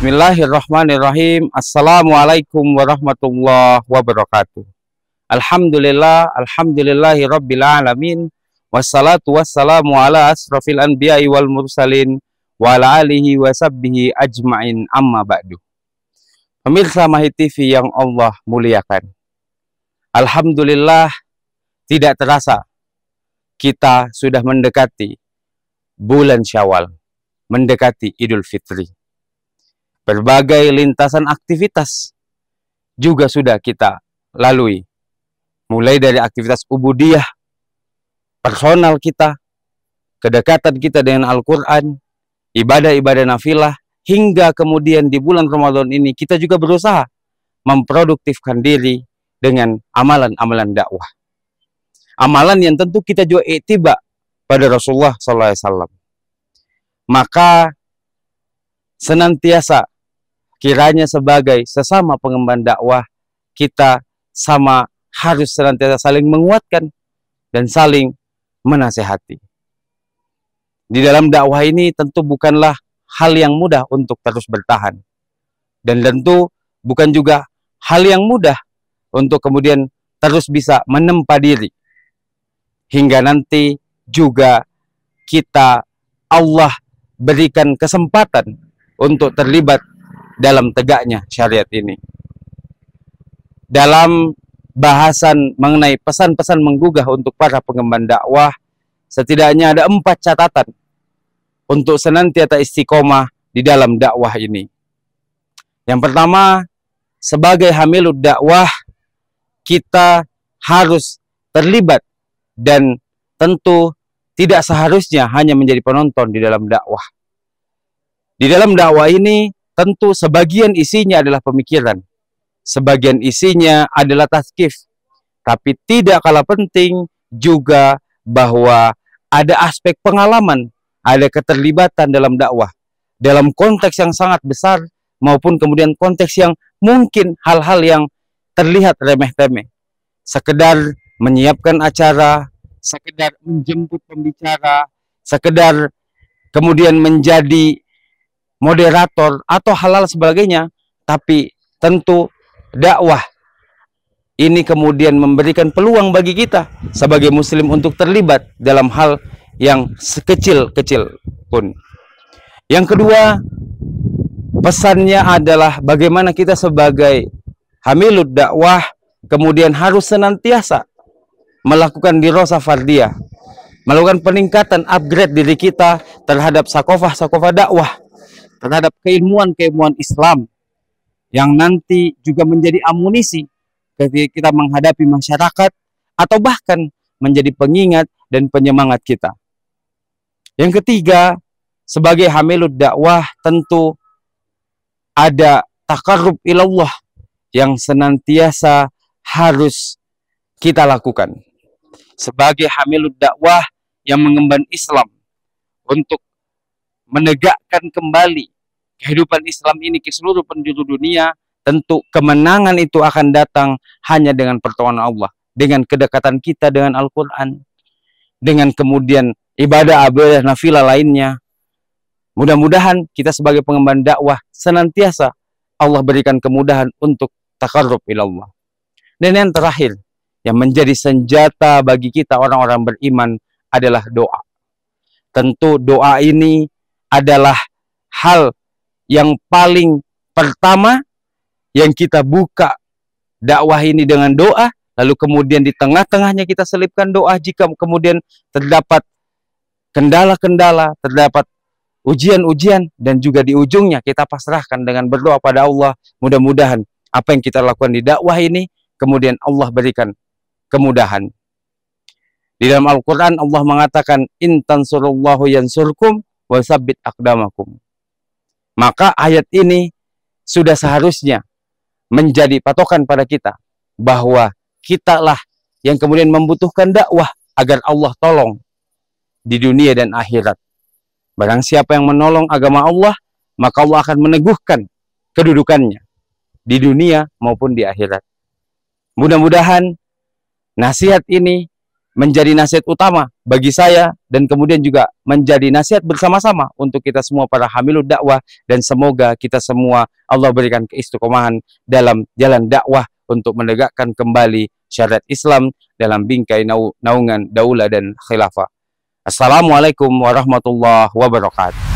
Bismillahirrahmanirrahim. Assalamualaikum warahmatullahi wabarakatuh. Alhamdulillahi rabbil alamin. Wassalatu wassalamu ala asrafil anbiya'i wal mursalin wa ala alihi wa sahbihi ajma'in, amma ba'du. Pemirsa Mahi TV yang Allah muliakan, alhamdulillah, tidak terasa kita sudah mendekati bulan Syawal, mendekati Idul Fitri. Berbagai lintasan aktivitas juga sudah kita lalui, mulai dari aktivitas ubudiyah personal kita, kedekatan kita dengan Al-Quran, ibadah-ibadah nafilah, hingga kemudian di bulan Ramadan ini kita juga berusaha memproduktifkan diri dengan amalan-amalan dakwah. Amalan yang tentu kita juga ittiba pada Rasulullah SAW. Maka senantiasa kiranya sebagai sesama pengemban dakwah, kita harus senantiasa saling menguatkan dan saling menasehati. Di dalam dakwah ini tentu bukanlah hal yang mudah untuk terus bertahan. Dan tentu bukan juga hal yang mudah untuk kemudian terus bisa menempa diri. Hingga nanti juga Allah berikan kesempatan untuk terlibat dalam tegaknya syariat ini. Dalam bahasan mengenai pesan-pesan menggugah untuk para pengemban dakwah, setidaknya ada 4 catatan untuk senantiasa istiqomah di dalam dakwah ini. Yang pertama, sebagai hamilud dakwah, kita harus terlibat dan tentu tidak seharusnya hanya menjadi penonton di dalam dakwah. Di dalam dakwah ini tentu sebagian isinya adalah pemikiran, sebagian isinya adalah tazkif, tapi tidak kalah penting juga bahwa ada aspek pengalaman, ada keterlibatan dalam dakwah, dalam konteks yang sangat besar maupun kemudian konteks yang mungkin hal-hal yang terlihat remeh-temeh. Sekedar menyiapkan acara, sekedar menjemput pembicara, sekedar kemudian menjadi moderator atau hal-hal sebagainya, tapi tentu dakwah ini kemudian memberikan peluang bagi kita sebagai muslim untuk terlibat dalam hal yang sekecil-kecil pun. Yang kedua, pesannya adalah bagaimana kita sebagai hamilud dakwah kemudian harus senantiasa melakukan dirosah fardiyah, melakukan peningkatan upgrade diri kita terhadap sakofah dakwah, terhadap keilmuan Islam yang nanti juga menjadi amunisi ketika kita menghadapi masyarakat atau bahkan menjadi pengingat dan penyemangat kita. Yang ketiga, sebagai hamilud dakwah tentu ada taqarrub ilallah yang senantiasa harus kita lakukan. Sebagai hamilud dakwah yang mengemban Islam untuk menegakkan kembali kehidupan Islam ini ke seluruh penjuru dunia, tentu kemenangan itu akan datang hanya dengan pertolongan Allah, dengan kedekatan kita dengan Al-Quran, dengan kemudian ibadah nafilah lainnya. Mudah-mudahan kita sebagai pengemban dakwah senantiasa Allah berikan kemudahan untuk taqarrub ilallah. Dan yang terakhir, yang menjadi senjata bagi kita orang-orang beriman adalah doa. Tentu doa ini adalah hal yang paling pertama yang kita buka dakwah ini dengan doa, lalu kemudian di tengah-tengahnya kita selipkan doa jika kemudian terdapat kendala-kendala, terdapat ujian-ujian, dan juga di ujungnya kita pasrahkan dengan berdoa pada Allah. Mudah-mudahan apa yang kita lakukan di dakwah ini kemudian Allah berikan kemudahan. Di dalam Al-Quran Allah mengatakan, in tansurullahu yansurkum wa sabbit aqdamakum. Maka ayat ini sudah seharusnya menjadi patokan pada kita bahwa kitalah yang kemudian membutuhkan dakwah agar Allah tolong di dunia dan akhirat. Barang siapa yang menolong agama Allah, maka Allah akan meneguhkan kedudukannya di dunia maupun di akhirat. Mudah-mudahan nasihat ini menjadi nasihat utama bagi saya dan kemudian juga menjadi nasihat bersama-sama untuk kita semua para hamilud dakwah, dan semoga kita semua Allah berikan keistiqomahan dalam jalan dakwah untuk menegakkan kembali syariat Islam dalam bingkai naungan daulah dan khilafah. Assalamualaikum warahmatullahi wabarakatuh.